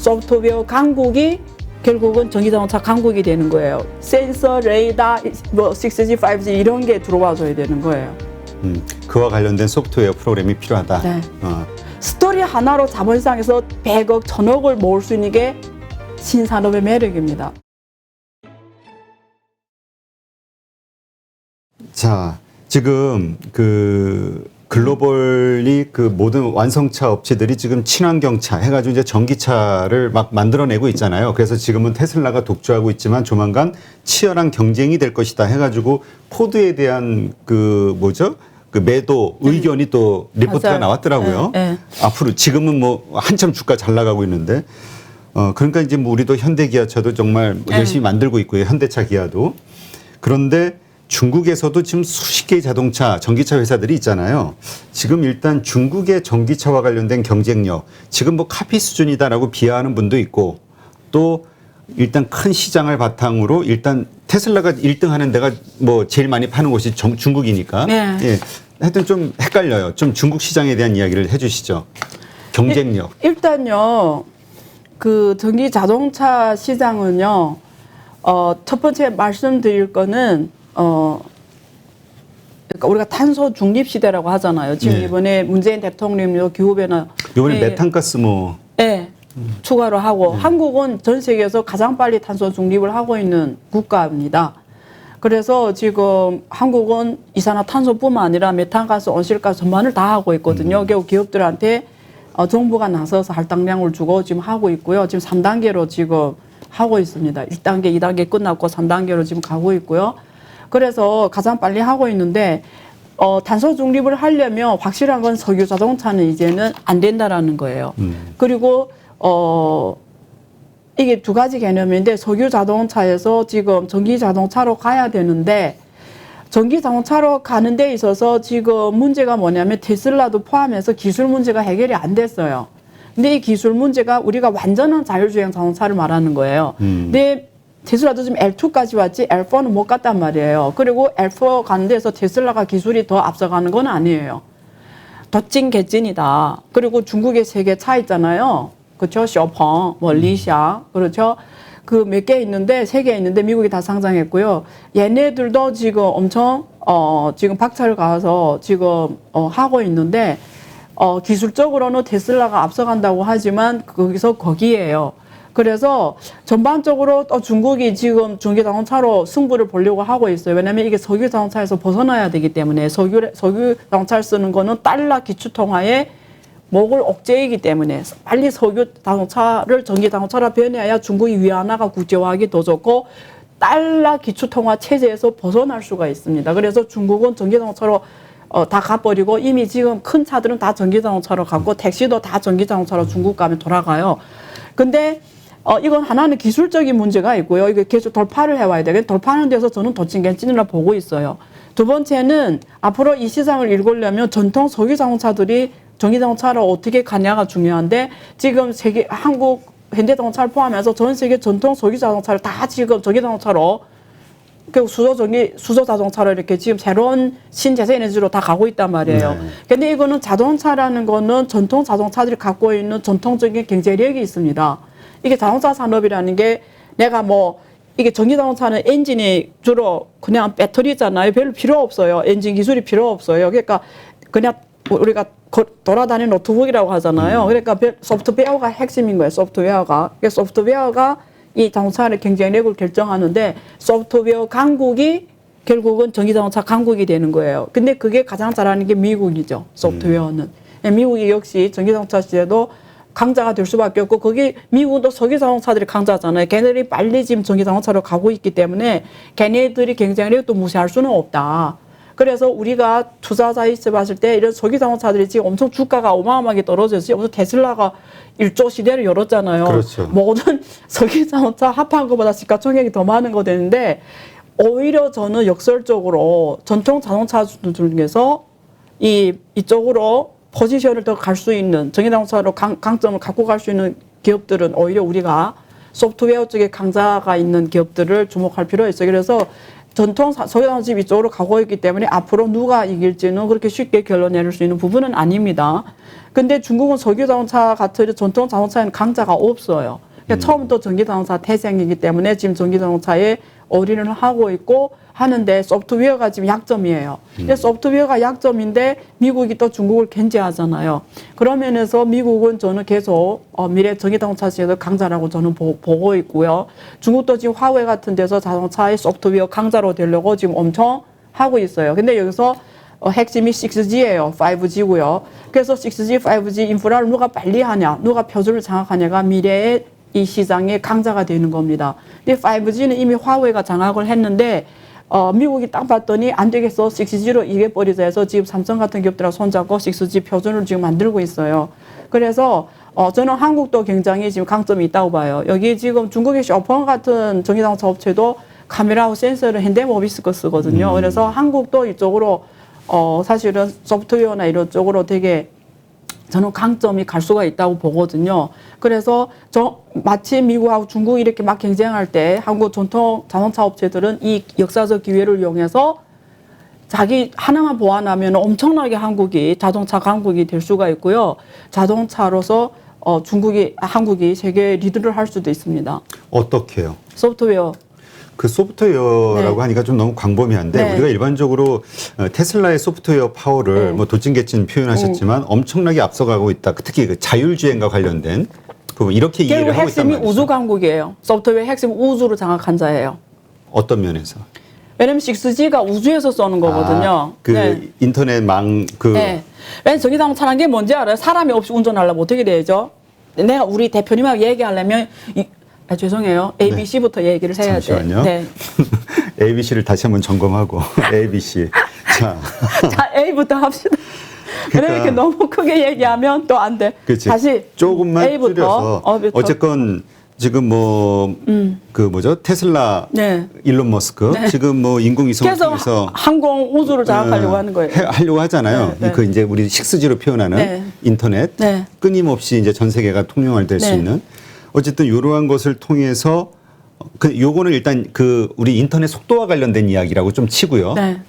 소프트웨어 강국이 결국은 전기자동차 강국이 되는 거예요. 센서, 레이더, 뭐 6G, 5G 이런 게 들어와줘야 되는 거예요. 그와 관련된 소프트웨어 프로그램이 필요하다. 네. 스토리 하나로 자본시장에서 100억, 1000억을 모을 수 있는 게 신산업의 매력입니다. 자, 지금 글로벌리 모든 완성차 업체들이 지금 친환경차 해가지고 이제 전기차를 막 만들어내고 있잖아요. 그래서 지금은 테슬라가 독주하고 있지만 조만간 치열한 경쟁이 될 것이다 해가지고 포드에 대한 매도 의견이 또 리포트가 맞아요. 나왔더라고요. 네. 앞으로 지금은 뭐 한참 주가 잘 나가고 있는데, 그러니까 이제 뭐 우리도 현대기아차도 정말 열심히 만들고 있고요. 현대차 기아도. 그런데 중국에서도 지금 수십 개의 자동차, 전기차 회사들이 있잖아요. 지금 일단 중국의 전기차와 관련된 경쟁력, 지금 뭐 카피 수준이다라고 비하하는 분도 있고, 또 일단 큰 시장을 바탕으로 일단 테슬라가 1등 하는 데가 뭐 제일 많이 파는 곳이 중국이니까. 네. 예. 하여튼 좀 헷갈려요. 좀 중국 시장에 대한 이야기를 해 주시죠. 경쟁력. 일단요, 그 전기 자동차 시장은요, 첫 번째 말씀드릴 거는, 그러니까 우리가 탄소 중립 시대라고 하잖아요. 지금 네. 이번에 문재인 대통령도 기후변화. 이번에 메탄가스 뭐. 네. 추가로 하고, 한국은 전 세계에서 가장 빨리 탄소 중립을 하고 있는 국가입니다. 그래서 지금 한국은 이산화탄소뿐만 아니라 메탄가스, 온실가스 전반을 다 하고 있거든요. 결국 기업들한테 정부가 나서서 할당량을 주고 지금 하고 있고요. 지금 3단계로 지금 하고 있습니다. 1단계, 2단계 끝났고 3단계로 지금 가고 있고요. 그래서 가장 빨리 하고 있는데 탄소 중립을 하려면 확실한 건 석유 자동차는 이제는 안 된다라는 거예요. 그리고 이게 두 가지 개념인데 석유 자동차에서 지금 전기 자동차로 가야 되는데 전기 자동차로 가는 데 있어서 지금 문제가 뭐냐면 테슬라도 포함해서 기술 문제가 해결이 안 됐어요. 근데 이 기술 문제가 우리가 완전한 자율주행 자동차를 말하는 거예요. 근데 테슬라도 지금 L2까지 왔지 L4는 못 갔단 말이에요. 그리고 L4 가는 데서 테슬라가 기술이 더 앞서가는 건 아니에요. 덧진 개찐이다. 그리고 중국에 세 개 차 있잖아요. 그렇죠? 쇼펑, 뭐 리샤, 그렇죠? 그 몇 개 있는데 세 개 있는데 미국이 다 상장했고요. 얘네들도 지금 엄청 지금 박차를 가서 지금 하고 있는데 기술적으로는 테슬라가 앞서간다고 하지만 거기에요. 그래서 전반적으로 또 중국이 지금 전기 자동차로 승부를 보려고 하고 있어요. 왜냐하면 이게 석유 자동차에서 벗어나야 되기 때문에 석유 자동차를 쓰는 거는 달러 기축통화의 목을 억제이기 때문에 빨리 석유 자동차를 전기 자동차로 변해야 중국이 위안화가 국제화하기 더 좋고 달러 기축통화 체제에서 벗어날 수가 있습니다. 그래서 중국은 전기 자동차로 다 가버리고 이미 지금 큰 차들은 다 전기 자동차로 갔고 택시도 다 전기 자동차로 중국 가면 돌아가요. 근데 이건 하나는 기술적인 문제가 있고요. 이게 계속 돌파를 해와야 되겠. 돌파하는 데서 저는 도찐개찐이라 보고 있어요. 두 번째는 앞으로 이 시장을 읽으려면 전통 석유 자동차들이 전기 자동차로 어떻게 가냐가 중요한데 지금 한국 현대자동차를 포함해서 전 세계 전통 석유 자동차를 다 지금 전기 자동차로 결국 수소 자동차로 이렇게 지금 새로운 신재생 에너지로 다 가고 있단 말이에요. 근데 이거는 자동차라는 거는 전통 자동차들이 갖고 있는 전통적인 경제력이 있습니다. 이게 자동차 산업이라는 게 내가 뭐 이게 전기 자동차는 엔진이 주로 그냥 배터리잖아요. 별로 필요 없어요. 엔진 기술이 필요 없어요. 그러니까 그냥 우리가 돌아다니는 노트북이라고 하잖아요. 그러니까 소프트웨어가 핵심인 거예요. 소프트웨어가 이 자동차의 경쟁력을 결정하는데 소프트웨어 강국이 결국은 전기자동차 강국이 되는 거예요. 근데 그게 가장 잘하는 게 미국이죠. 소프트웨어는. 미국이 역시 전기자동차 시대도 강자가 될 수밖에 없고 거기 미국도 석유자동차들이 강자잖아요. 걔네들이 빨리 지금 전기자동차로 가고 있기 때문에 걔네들이 경쟁력도 무시할 수는 없다. 그래서 우리가 투자자 입장에서 봤을 때 이런 석유자동차들이 지금 엄청 주가가 어마어마하게 떨어졌어요. 무슨 테슬라가 1조 시대를 열었잖아요. 그렇죠. 모든 석유자동차 합한 것보다 시가총액이 더 많은 거 되는데 오히려 저는 역설적으로 전통 자동차 중에서 이쪽으로 포지션을 더 갈 수 있는 전기자동차로 강점을 갖고 갈 수 있는 기업들은 오히려 우리가 소프트웨어 쪽에 강자가 있는 기업들을 주목할 필요가 있어요. 그래서 전통 소유자집 이쪽으로 가고 있기 때문에 앞으로 누가 이길지는 그렇게 쉽게 결론 내릴 수 있는 부분은 아닙니다. 근데 중국은 석유 자동차 같은 전통 자동차에는 강자가 없어요. 그러니까 처음부터 전기 자동차 태생이기 때문에 지금 전기 자동차에 올인을 하고 있고 하는데 소프트웨어가 지금 약점이에요. 근데 소프트웨어가 약점인데 미국이 또 중국을 견제하잖아요. 그런 면에서 미국은 저는 계속 미래 전기 자동차 시장에서 강자라고 저는 보고 있고요. 중국도 지금 화웨이 같은 데서 자동차의 소프트웨어 강자로 되려고 지금 엄청 하고 있어요. 근데 여기서 핵심이 6G예요. 5G고요. 그래서 6G, 5G 인프라를 누가 빨리 하냐, 누가 표준을 장악하냐가 미래의 이 시장의 강자가 되는 겁니다. 근데 5G는 이미 화웨이가 장악을 했는데 미국이 딱 봤더니 안 되겠어. 6G로 이겨버리자 해서 지금 삼성 같은 기업들하고 손잡고 6G 표준을 지금 만들고 있어요. 그래서 저는 한국도 굉장히 지금 강점이 있다고 봐요. 여기 지금 중국의 쇼펑 같은 전기자동차 업체도 카메라하고 센서를 현대모비스거 쓰거든요. 그래서 한국도 이쪽으로 사실은 소프트웨어나 이런 쪽으로 되게 저는 강점이 갈 수가 있다고 보거든요. 그래서 마치 미국하고 중국이 이렇게 막 경쟁할 때 한국 전통 자동차 업체들은 이 역사적 기회를 이용해서 자기 하나만 보완하면 엄청나게 한국이 자동차 강국이 될 수가 있고요. 자동차로서 한국이 세계 리드를 할 수도 있습니다. 어떻게요? 소프트웨어. 그 소프트웨어라고 네. 하니까 좀 너무 광범위한데 네. 우리가 일반적으로 테슬라의 소프트웨어 파워를 뭐 도찐개찐 표현하셨지만 엄청나게 앞서가고 있다. 특히 그 자율주행과 관련된 부분 이렇게 이해를 결국 하고 있단 핵심이 말이죠. 우주 강국이에요. 소프트웨어 핵심 우주를 장악한 자예요. 어떤 면에서? 왜냐면 6G가 우주에서 쏘는 거거든요. 그 인터넷망 네. 왜냐면 전기자동차라는 게 뭔지 알아요? 사람이 없이 운전하려면 어떻게 되죠? 내가 우리 대표님하고 얘기하려면 죄송해요. ABC부터 얘기를 해야 돼. 잠시만요. 네. ABC를 다시 한번 점검하고 ABC. 자, 자, A부터 합시다. 그러니까 이렇게 너무 크게 얘기하면 또 안 돼. 그치. 다시 조금만 A부터, 줄여서 어쨌건 지금 그 뭐죠? 테슬라, 네. 일론 머스크 지금 뭐 인공위성을 그래서 통해서 항공 우주를 장악하려고 하는 거예요. 하려고 하잖아요. 네, 네. 그 이제 우리 6G로 표현하는 네. 인터넷 네. 끊임없이 이제 전 세계가 통용할 될 수 네. 있는 어쨌든 이러한 것을 통해서 요거는 일단 그 우리 인터넷 속도와 관련된 이야기라고 좀 치고요. 네.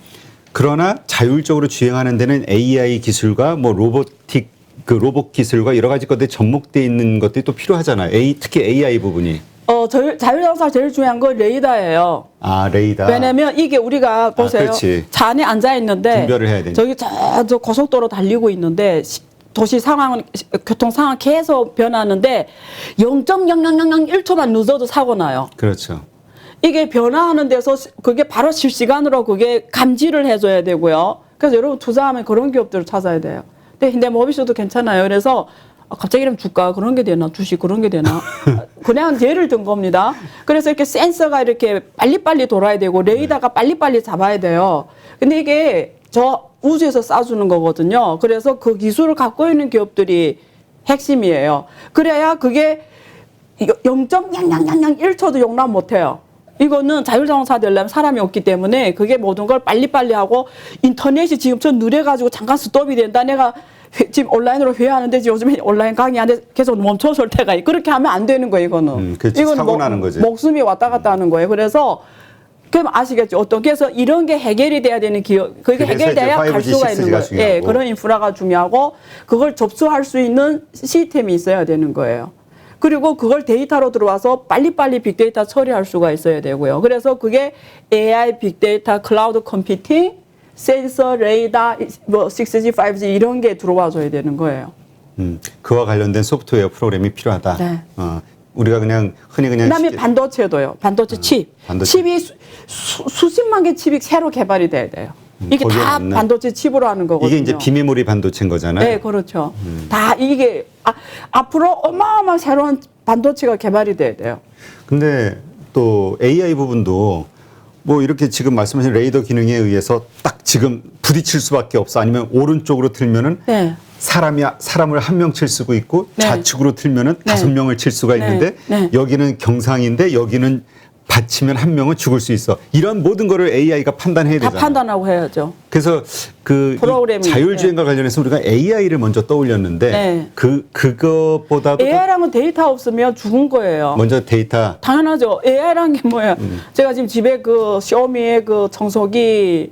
그러나 자율적으로 주행하는 데는 AI 기술과 뭐 로봇 기술과 여러 가지 것들이 접목되어 있는 것들이 또 필요하잖아요. 특히 AI 부분이. 자율자동차 제일 중요한 건 레이더예요. 아, 레이더. 왜냐면 이게 우리가 보세요. 그렇지. 차 안에 앉아 있는데 분별을 해야 되니까. 저기 저 고속도로 달리고 있는데 도시 상황, 교통 상황 계속 변하는데 0.0001초만 늦어도 사고 나요. 그렇죠. 이게 변화하는 데서 그게 바로 실시간으로 그게 감지를 해줘야 되고요. 그래서 여러분 투자하면 그런 기업들을 찾아야 돼요. 근데 현대모비스도 괜찮아요. 그래서 갑자기 이러면 주가 그런 게 되나 주식 그런 게 되나 그냥 예를 든 겁니다. 그래서 이렇게 센서가 이렇게 빨리빨리 돌아야 되고 레이더가 빨리빨리 잡아야 돼요. 근데 이게 저 우주에서 쏴주는 거거든요. 그래서 그 기술을 갖고 있는 기업들이 핵심이에요. 그래야 그게 0.0001초도 용납 못해요. 이거는 자율자동차 되려면 사람이 없기 때문에 그게 모든 걸 빨리빨리 하고 인터넷이 지금처럼 느려가지고 잠깐 스톱이 된다. 내가 지금 온라인으로 회의하는데 요즘에 온라인 강의하는데 계속 멈춰설 때가 있고 그렇게 하면 안 되는 거예요. 이거는. 이거는 사고 나는 거지. 목숨이 왔다 갔다 하는 거예요. 그래서 그럼 아시겠죠? 그래서 이런 게 해결이 돼야 되는 기업, 그게 해결돼야 갈 수가 있는 거예요. 예, 그런 인프라가 중요하고 그걸 접수할 수 있는 시스템이 있어야 되는 거예요. 그리고 그걸 데이터로 들어와서 빨리빨리 빅데이터 처리할 수가 있어야 되고요. 그래서 그게 AI, 빅데이터, 클라우드 컴퓨팅, 센서, 레이더, 뭐 6G, 5G 이런 게 들어와줘야 되는 거예요. 그와 관련된 소프트웨어 프로그램이 필요하다. 네. 우리가 흔히 그다음에 반도체도요. 반도체 칩. 칩이 수십만 개 칩이 새로 개발이 돼야 돼요. 이게 다 맞는. 반도체 칩으로 하는 거거든요. 이게 이제 비메모리 반도체인 거잖아요. 네, 그렇죠. 다 이게 앞으로 어마어마한 새로운 반도체가 개발이 돼야 돼요. 근데 또 AI 부분도 뭐 이렇게 지금 말씀하신 레이더 기능에 의해서 딱 지금 부딪힐 수밖에 없어. 아니면 오른쪽으로 틀면은 네. 사람을 한 명 칠 수가 있고 네. 좌측으로 틀면은 네. 5명을 칠 수가 있는데 네. 여기는 경상인데 여기는 다치면 한 명은 죽을 수 있어. 이런 모든 거를 AI가 판단해야 다 되잖아요. 판단하고 해야죠. 그래서 그 프로그래밍, 자율주행과 관련해서 우리가 AI를 먼저 떠올렸는데 네. 그거보다도 AI랑은 데이터 없으면 죽은 거예요. 먼저 데이터. 당연하죠. AI란 게 뭐예요? 제가 지금 집에 그 쇼미의 그 청소기에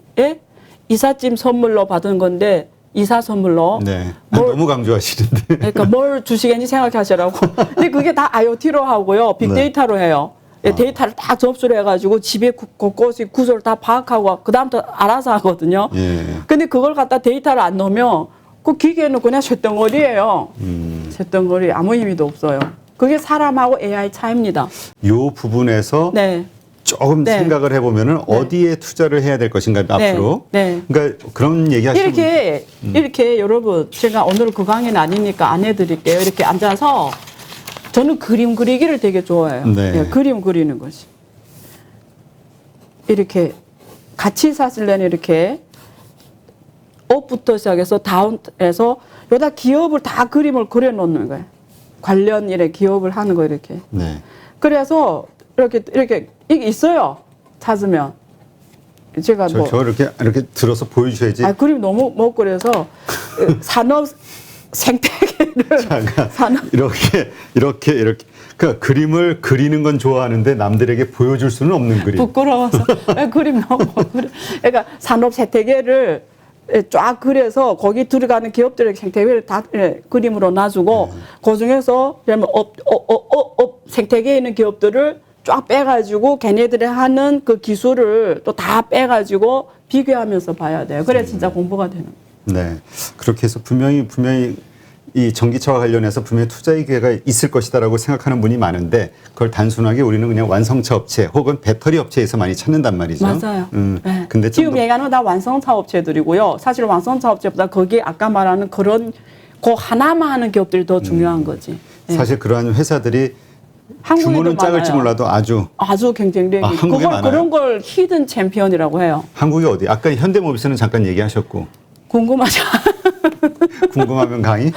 이삿짐 선물로 받은 건데 이사 선물로. 네. 뭘- 너무 강조하시는데. 그러니까 뭘 주시겠니 생각하시라고. 근데 그게 다 IoT로 하고요. 빅데이터로 해요. 예, 데이터를 딱 접수를 해가지고 집에 곳곳이 구조를 다 파악하고 그다음부터 알아서 하거든요. 예. 근데 그걸 갖다 데이터를 안 넣으면 그 기계는 그냥 쇳덩어리예요. 쇳덩어리 아무 의미도 없어요. 그게 사람하고 AI 차이입니다. 요 부분에서 네. 조금 네. 생각을 해보면은 어디에 투자를 해야 될 것인가 앞으로. 네. 그러니까 그런 얘기하시면 이렇게 여러분 제가 오늘 그 강의는 아니니까 안 해드릴게요. 이렇게 앉아서 저는 그림 그리기를 되게 좋아해요. 네. 예, 그림 그리는 것이 이렇게 같이 사실래는 이렇게 업부터 시작해서 다운해서 여기다 기업을 다 그림을 그려놓는 거예요. 관련 일에 기업을 하는 거 이렇게. 네. 그래서 이렇게 이게 있어요. 찾으면 제가 뭐 저 이렇게 들어서 보여주셔야지. 그림 너무 못 그려서 산업 생태계를 잠깐 산업 이렇게 그러니까 그림을 그리는 건 좋아하는데 남들에게 보여줄 수는 없는 그림. 부끄러워서 그림 너무 못 그려. 그러니까 산업 생태계를 쫙 그려서 거기 들어가는 기업들의 생태계를 다 그림으로 놔주고 그 중에서 그러면 업 생태계에 있는 기업들을 쫙 빼가지고 걔네들이 하는 그 기술을 또 다 빼가지고 비교하면서 봐야 돼요. 그래 진짜 공부가 되는 거예요. 네. 그렇게 해서 분명히 이 전기차와 관련해서 분명히 투자의 기회가 있을 것이다라고 생각하는 분이 많은데 그걸 단순하게 우리는 그냥 완성차 업체 혹은 배터리 업체에서 많이 찾는단 말이죠. 맞아요. 네. 근데 좀 지금 얘기하는 건 다 완성차 업체들이고요. 사실 완성차 업체보다 거기 아까 말하는 그런 그 하나만 하는 기업들이 더 중요한 거지. 네. 사실 그러한 회사들이 한국에도 규모는 작을지 많아요. 몰라도 아주 경쟁력이 한국에 많아요? 그런 걸 히든 챔피언이라고 해요. 한국이 어디? 아까 현대모비스는 잠깐 얘기하셨고 궁금하죠? 궁금하면 강의?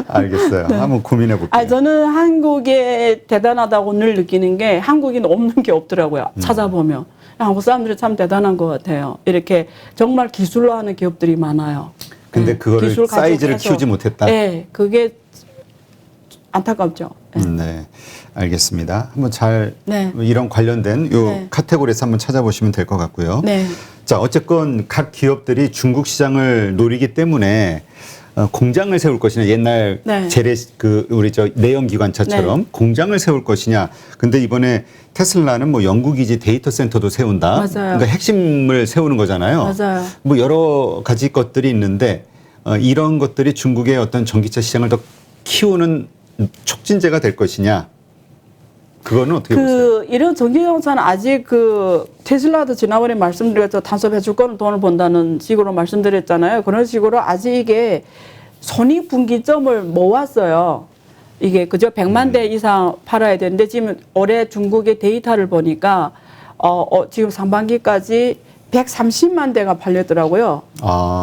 알겠어요. 한번 고민해 볼게요. 저는 한국에 대단하다고 늘 느끼는 게 한국인 없는 게 없더라고요. 찾아보면. 한국 사람들이 참 대단한 것 같아요. 이렇게 정말 기술로 하는 기업들이 많아요. 근데 네, 그거를 기술 사이즈를 가지고 키우지 못했다. 네, 그게 안타깝죠. 네. 네, 알겠습니다. 한번 잘 네. 이런 관련된 요 네. 카테고리에서 한번 찾아보시면 될 것 같고요. 네. 자, 어쨌건 각 기업들이 중국 시장을 노리기 때문에 공장을 세울 것이냐 옛날 네. 재래 우리 내연 기관차처럼 네. 공장을 세울 것이냐. 근데 이번에 테슬라는 뭐 연구기지 데이터 센터도 세운다. 맞아요. 그러니까 핵심을 세우는 거잖아요. 맞아요. 뭐 여러 가지 것들이 있는데 이런 것들이 중국의 어떤 전기차 시장을 더 키우는 촉진제가 될 것이냐. 그거는 어떻게 보세요? 이런 전기자동차는 아직 테슬라도 지난번에 말씀드렸죠. 탄소 배출권을 돈을 번다는 식으로 말씀드렸잖아요. 그런 식으로 아직 이게 손익분기점을 모았어요. 이게 그저 100만 대 이상 팔아야 되는데 지금 올해 중국의 데이터를 보니까 지금 상반기까지 130만 대가 팔렸더라고요.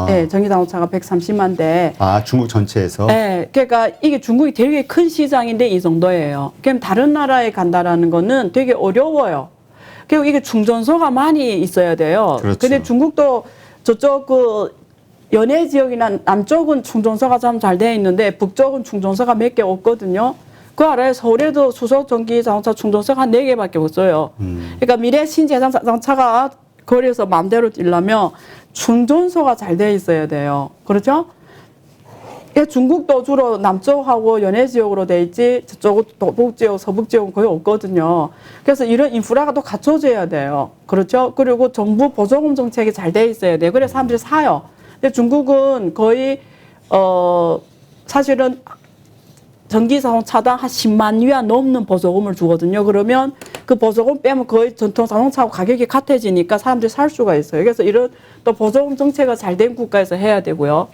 네, 전기자동차가 130만 대. 중국 전체에서? 네, 그러니까 이게 중국이 되게 큰 시장인데 이 정도예요. 그럼 다른 나라에 간다라는 거는 되게 어려워요. 그리고 이게 충전소가 많이 있어야 돼요. 그렇죠. 근데 중국도 저쪽 연해 지역이나 남쪽은 충전소가 참 잘 돼 있는데 북쪽은 충전소가 몇 개 없거든요. 그 알아요? 서울에도 수소 전기 자동차 충전소가 한 4개밖에 없어요. 그러니까 미래 신재생 자동차가 거리에서 마음대로 뛰려면 충전소가 잘 돼 있어야 돼요. 그렇죠? 중국도 주로 남쪽하고 연해 지역으로 돼 있지 저쪽은 동북 지역, 서북 지역은 거의 없거든요. 그래서 이런 인프라가 또 갖춰져야 돼요. 그렇죠? 그리고 정부 보조금 정책이 잘 돼 있어야 돼요. 그래서 사람들이 사요. 근데 중국은 거의 사실은 전기자동차당 한 10만 위안 넘는 보조금을 주거든요. 그러면 그 보조금 빼면 거의 전통 자동차하고 가격이 같아지니까 사람들이 살 수가 있어요. 그래서 이런 또 보조금 정책가 잘 된 국가에서 해야 되고요.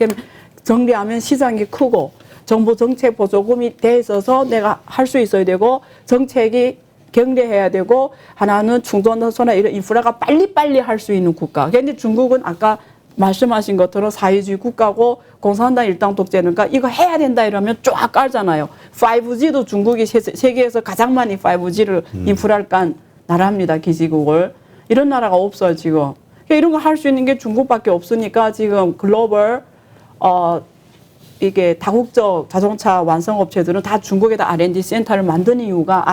정리하면 시장이 크고 정부 정책 보조금이 돼 있어서 내가 할 수 있어야 되고 정책이 경례해야 되고 하나는 충전소나 이런 인프라가 빨리빨리 할 수 있는 국가. 그런데 중국은 아까 말씀하신 것처럼 사회주의 국가고 공산당 일당 독재니까 이거 해야 된다 이러면 쫙 깔잖아요. 5G도 중국이 세계에서 가장 많이 5G를 인프라를 깐 나라입니다. 기지국을. 이런 나라가 없어요, 지금. 그러니까 이런 거 할 수 있는 게 중국밖에 없으니까 지금 글로벌 이게 다국적 자동차 완성업체들은 다 중국에다 R&D 센터를 만든 이유가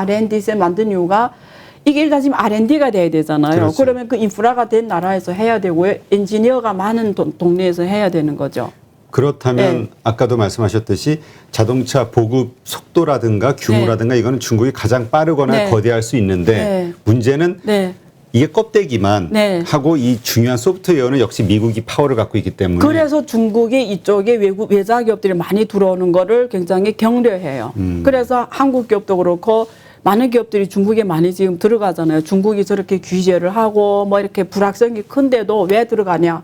이게 일단 지금 R&D가 돼야 되잖아요. 그렇죠. 그러면 그 인프라가 된 나라에서 해야 되고요. 엔지니어가 많은 동네에서 해야 되는 거죠. 그렇다면 네. 아까도 말씀하셨듯이 자동차 보급 속도라든가 규모라든가 이거는 중국이 가장 빠르거나 네. 거대할 수 있는데 네. 문제는 네. 이게 껍데기만 네. 하고 이 중요한 소프트웨어는 역시 미국이 파워를 갖고 있기 때문에 그래서 중국이 이쪽에 외자 기업들이 많이 들어오는 거를 굉장히 경계해요. 그래서 한국 기업도 그렇고 많은 기업들이 중국에 많이 지금 들어가잖아요. 중국이 저렇게 규제를 하고 뭐 이렇게 불확성이 큰데도 왜 들어가냐?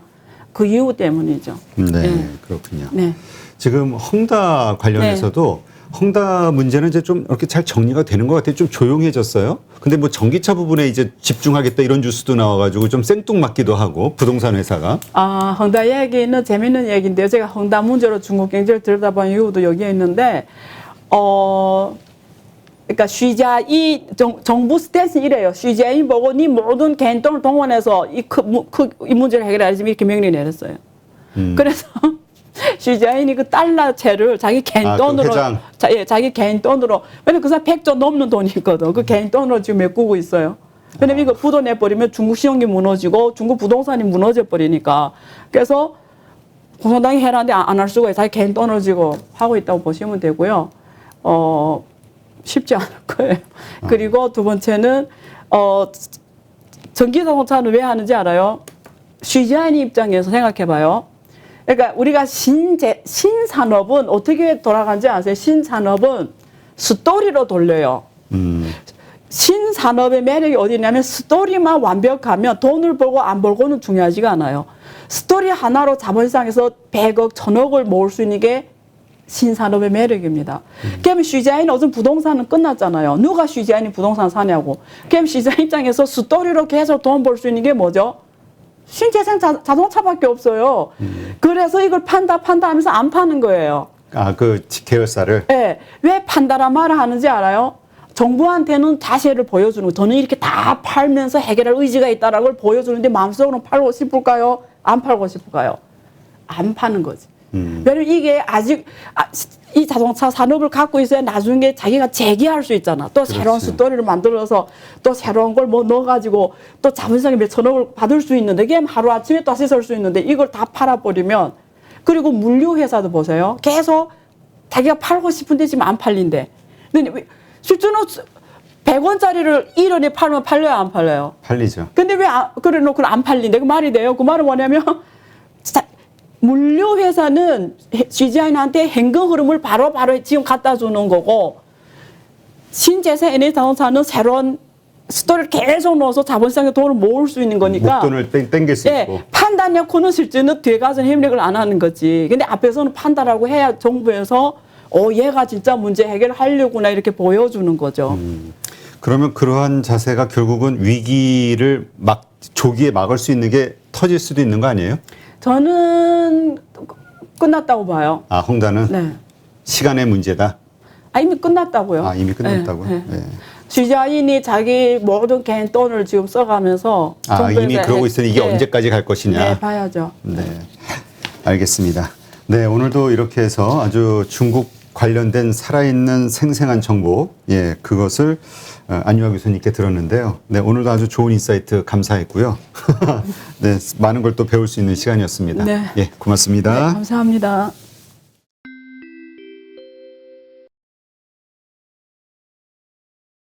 그 이유 때문이죠. 네, 그렇군요. 네. 지금 헝다 관련해서도 헝다 문제는 이제 좀 이렇게 잘 정리가 되는 것 같아요. 좀 조용해졌어요. 근데 뭐 전기차 부분에 이제 집중하겠다 이런 뉴스도 나와가지고 좀 생뚱맞기도 하고 부동산 회사가. 아, 헝다 얘기는 재밌는 얘기인데요. 제가 헝다 문제로 중국 경제를 들여다본 이유도 여기에 있는데, 그러니까 쉬자이 정부 스탠스 이래요. 쉬자이 보고 니 모든 개인돈을 동원해서 이 문제를 해결하지 이렇게 명령 내렸어요. 그래서 쉬자인이 그 달러채를 자기 개인 돈으로 자기 개인 돈으로 왜냐면 그 사람 100조 넘는 돈이 있거든. 그 개인 돈으로 지금 메꾸고 있어요. 왜냐면 이거 부도 내버리면 중국 시용이 무너지고 중국 부동산이 무너져 버리니까. 그래서 공산당이 해라는데 안 할 수가 있어요. 자기 개인 돈으로 지금 하고 있다고 보시면 되고요. 쉽지 않을 거예요. 그리고 두 번째는 전기자동차는 왜 하는지 알아요? 쉬자인 입장에서 생각해봐요. 그러니까 우리가 신산업은 어떻게 돌아가는지 아세요? 신산업은 스토리로 돌려요. 신산업의 매력이 어디 있냐면 스토리만 완벽하면 돈을 벌고 안 벌고는 중요하지가 않아요. 스토리 하나로 자본시장에서 100억, 1000억을 모을 수 있는 게 신산업의 매력입니다. 그러면 쉬자인 어떤 부동산은 끝났잖아요. 누가 쉬자인이 부동산 사냐고. 그럼 쉬자인 입장에서 스토리로 계속 돈 벌 수 있는 게 뭐죠? 신재생 자동차밖에 없어요. 그래서 이걸 판다 하면서 안 파는 거예요. 아, 그 계열사를? 네. 왜 판다란 말을 하는지 알아요? 정부한테는 자세를 보여주는 거예요. 저는 이렇게 다 팔면서 해결할 의지가 있다라는 걸 보여주는데 마음속으로는 팔고 싶을까요? 안 팔고 싶을까요? 안 파는 거지. 왜냐면 이게 아직 이 자동차 산업을 갖고 있어야 나중에 자기가 재기할 수 있잖아. 또 새로운 스토리를 만들어서 또 새로운 걸 뭐 넣어가지고 또 자본시장에 몇 천억을 받을 수 있는데 이게 하루아침에 다시 설 수 있는데 이걸 다 팔아버리면 그리고 물류회사도 보세요. 계속 자기가 팔고 싶은데 지금 안 팔린대. 근데 실제로 100원짜리를 1원에 팔면 팔려요, 안 팔려요? 팔리죠. 근데 왜 그래 놓고 안 팔린대? 그 말이 돼요? 그 말은 뭐냐면 물류회사는 CGI한테 현금 흐름을 바로바로 지금 갖다 주는 거고 신재생 에너지 자동차는 새로운 스토리를 계속 넣어서 자본시장에 돈을 모을 수 있는 거니까 목돈을 땡길 수 있고. 판다냐고는 실제는 뒤에 가서 협력을 안 하는 거지. 근데 앞에서는 판다라고 해야 정부에서 얘가 진짜 문제 해결하려구나 이렇게 보여주는 거죠. 그러면 그러한 자세가 결국은 위기를 조기에 막을 수 있는 게 터질 수도 있는 거 아니에요? 저는 끝났다고 봐요. 아, 헝다는 네. 시간의 문제다. 이미 끝났다고요. 아, 이미 끝났다고요? 네. 네. 쉬자인이 자기 모든 개인 돈을 지금 써가면서 이미 그러고 있으니 이게 언제까지 갈 것이냐. 네, 봐야죠. 네, 알겠습니다. 네, 오늘도 이렇게 해서 아주 중국 관련된 살아있는 생생한 정보, 그것을 안유아 교수님께 들었는데요. 네, 오늘도 아주 좋은 인사이트 감사했고요. 네, 많은 걸 또 배울 수 있는 시간이었습니다. 네. 고맙습니다. 네, 감사합니다.